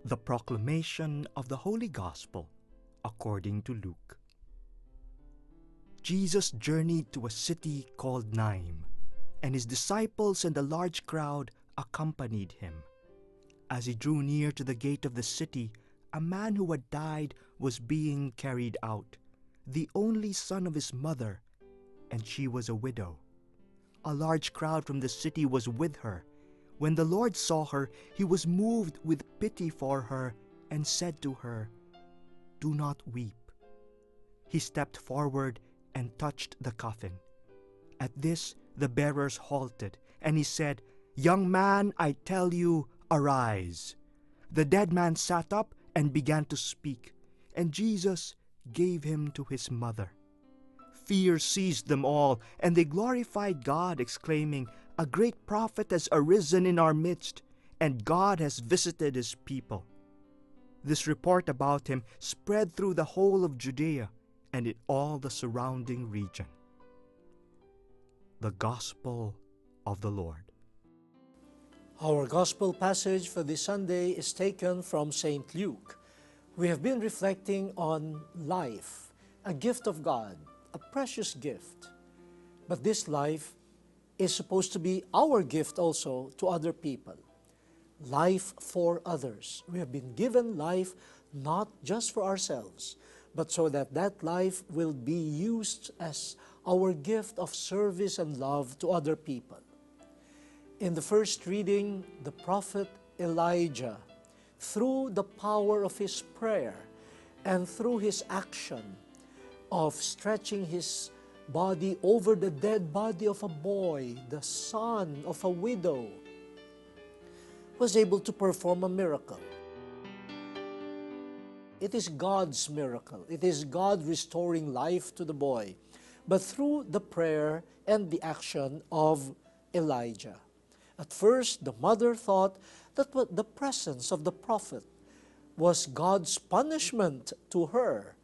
The proclamation of the Holy Gospel according to Luke. Jesus journeyed to a city called Naim, and his disciples and a large crowd accompanied him. As he drew near to the gate of the city, a man who had died was being carried out, the only son of his mother, and she was a widow. A large crowd from the city was with her. When the Lord saw her, he was moved with pity for her and said to her, "Do not weep." He stepped forward and touched the coffin. At this, the bearers halted, and he said, "Young man, I tell you, arise." The dead man sat up and began to speak, and Jesus gave him to his mother. Fear seized them all, and they glorified God, exclaiming, "A great prophet has arisen in our midst, and God has visited his people." This report about him spread through the whole of Judea and in all the surrounding region. The Gospel of the Lord. Our Gospel passage for this Sunday is taken from St. Luke. We have been reflecting on life, a gift of God, a precious gift. But this life is supposed to be our gift also to other people. Life for others. We have been given life not just for ourselves, but so that that life will be used as our gift of service and love to other people. In the first reading, the prophet Elijah, through the power of his prayer and through his action of stretching his body over the dead body of a boy, the son of a widow, was able to perform a miracle. It is God's miracle. It is God restoring life to the boy, but through the prayer and the action of Elijah. At first, the mother thought that the presence of the prophet was God's punishment to her,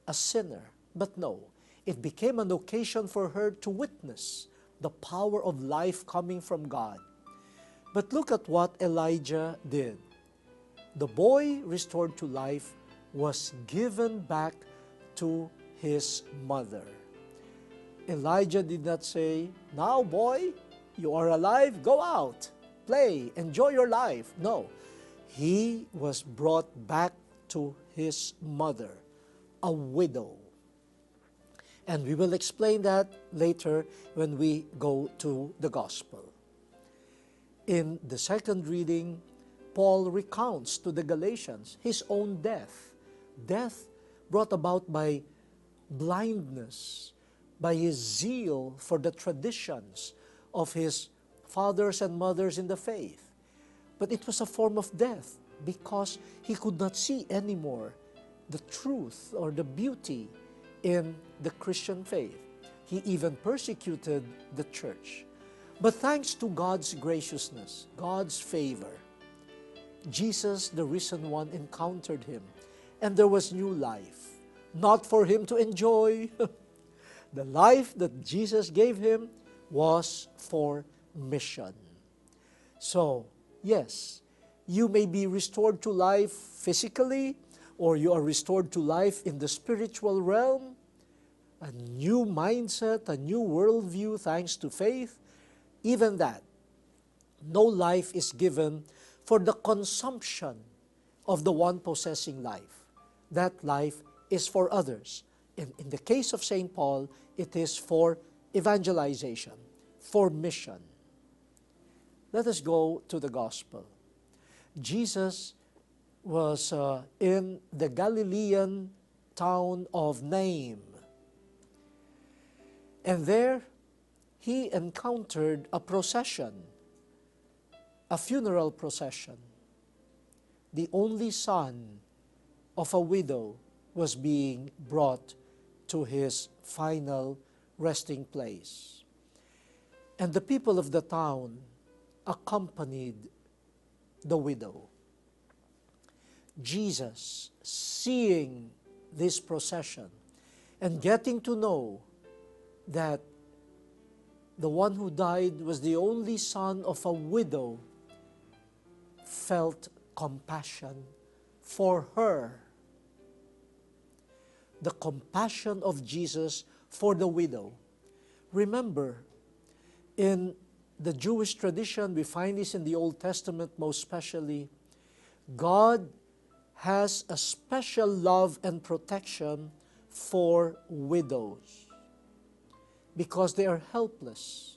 a sinner. But no, it became an occasion for her to witness the power of life coming from God. But look at what Elijah did. The boy restored to life was given back to his mother. Elijah did not say, "Now, boy, you are alive, go out, play, enjoy your life." No, he was brought back to his mother, a widow. And we will explain that later when we go to the Gospel. In the second reading, Paul recounts to the Galatians his own death brought about by blindness, by his zeal for the traditions of his fathers and mothers in the faith. But it was a form of death because he could not see anymore the truth or the beauty in the Christian faith. He even persecuted the church. But thanks to God's graciousness, God's favor, Jesus, the risen one, encountered him, and there was new life, not for him to enjoy. The life that Jesus gave him was for mission. So, yes, you may be restored to life physically, or you are restored to life in the spiritual realm, a new mindset, a new worldview thanks to faith. Even that, no life is given for the consumption of the one possessing life. That life is for others. In the case of St. Paul, it is for evangelization, for mission. Let us go to the Gospel. Jesus was in the Galilean town of Naim. And there, he encountered a procession, a funeral procession. The only son of a widow was being brought to his final resting place. And the people of the town accompanied the widow. Jesus, seeing this procession and getting to know that the one who died was the only son of a widow, felt compassion for her. The compassion of Jesus for the widow. Remember, in the Jewish tradition, we find this in the Old Testament most especially, God has a special love and protection for widows because they are helpless.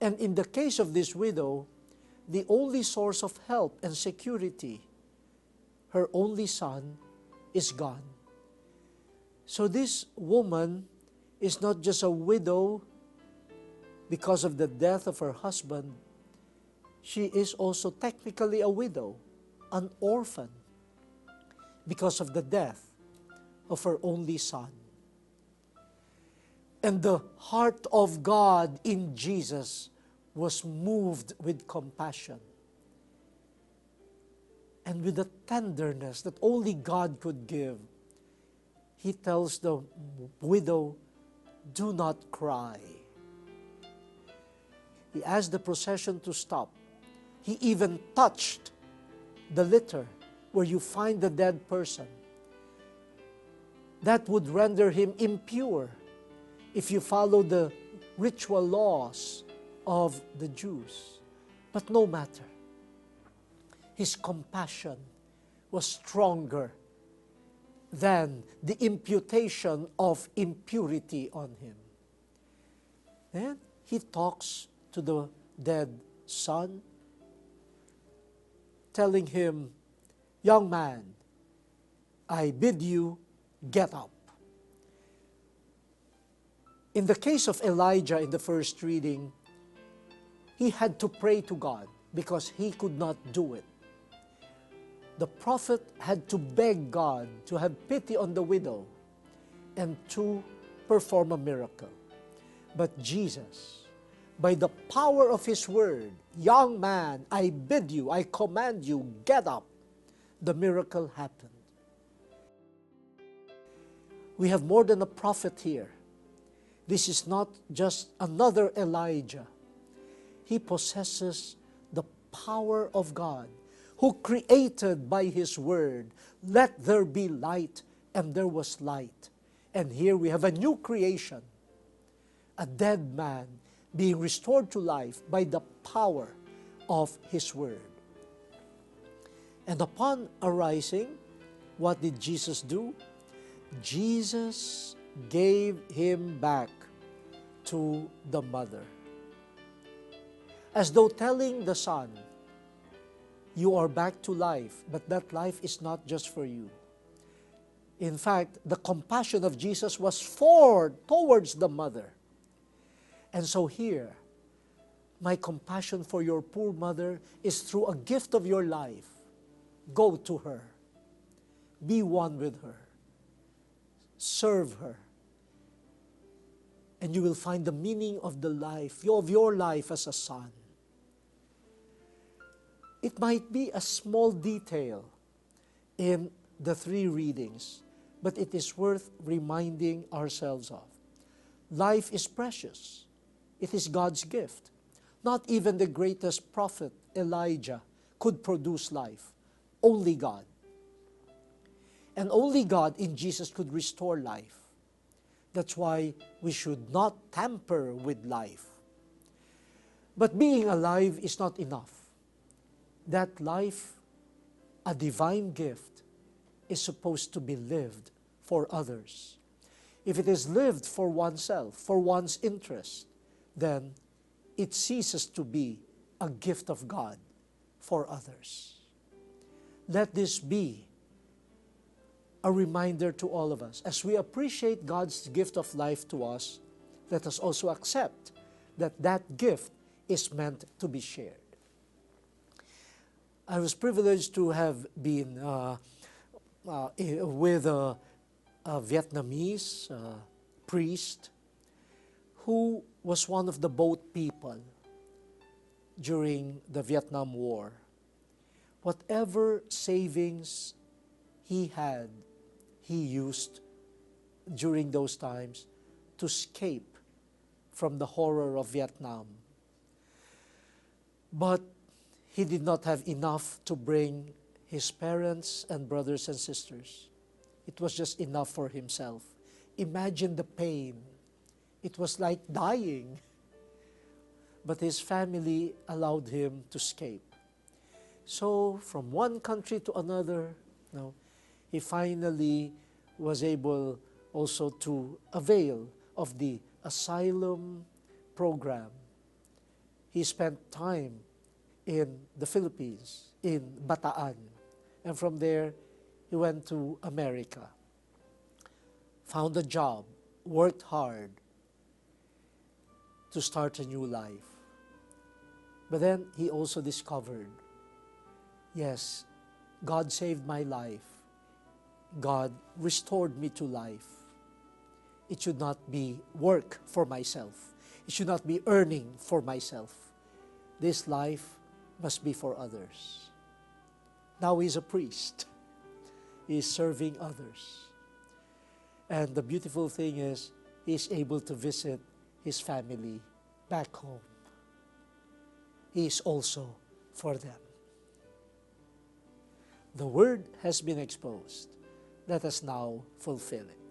And in the case of this widow, the only source of help and security, her only son, is gone. So this woman is not just a widow because of the death of her husband. She is also technically a widow, an orphan, because of the death of her only son. And the heart of God in Jesus was moved with compassion and with a tenderness that only God could give. He tells the widow, "Do not cry." He asked the procession to stop. He even touched the litter where you find the dead person. That would render him impure if you follow the ritual laws of the Jews. But no matter. His compassion was stronger than the imputation of impurity on him. Then he talks to the dead son, telling him, "Young man, I bid you get up." In the case of Elijah in the first reading, he had to pray to God because he could not do it. The prophet had to beg God to have pity on the widow and to perform a miracle. But Jesus, by the power of His word, "Young man, I bid you, I command you, get up," the miracle happened. We have more than a prophet here. This is not just another Elijah. He possesses the power of God, who created by His word, "Let there be light," and there was light. And here we have a new creation, a dead man being restored to life by the power of His word. And upon arising, what did Jesus do? Jesus gave him back to the mother, as though telling the son, "You are back to life, but that life is not just for you." In fact, the compassion of Jesus was towards the mother. And so here, my compassion for your poor mother is through a gift of your life. Go to her. Be one with her. Serve her. And you will find the meaning of the life, of your life as a son. It might be a small detail in the three readings, but it is worth reminding ourselves of. Life is precious. It is God's gift. Not even the greatest prophet, Elijah, could produce life. Only God. And only God in Jesus could restore life. That's why we should not tamper with life. But being alive is not enough. That life, a divine gift, is supposed to be lived for others. If it is lived for oneself, for one's interest, then it ceases to be a gift of God for others. Let this be a reminder to all of us. As we appreciate God's gift of life to us, let us also accept that that gift is meant to be shared. I was privileged to have been with a Vietnamese priest who was one of the boat people during the Vietnam War. Whatever savings he had, he used during those times to escape from the horror of Vietnam. But he did not have enough to bring his parents and brothers and sisters. It was just enough for himself. Imagine the pain. It was like dying. But his family allowed him to escape. So from one country to another, he finally was able also to avail of the asylum program. He spent time in the Philippines, in Bataan. And from there, he went to America, found a job, worked hard to start a new life. But then he also discovered, yes, God saved my life. God restored me to life. It should not be work for myself. It should not be earning for myself. This life must be for others. Now he's a priest. He is serving others. And the beautiful thing is, he is able to visit his family back home. He is also for them. The word has been exposed. Let us now fulfill it.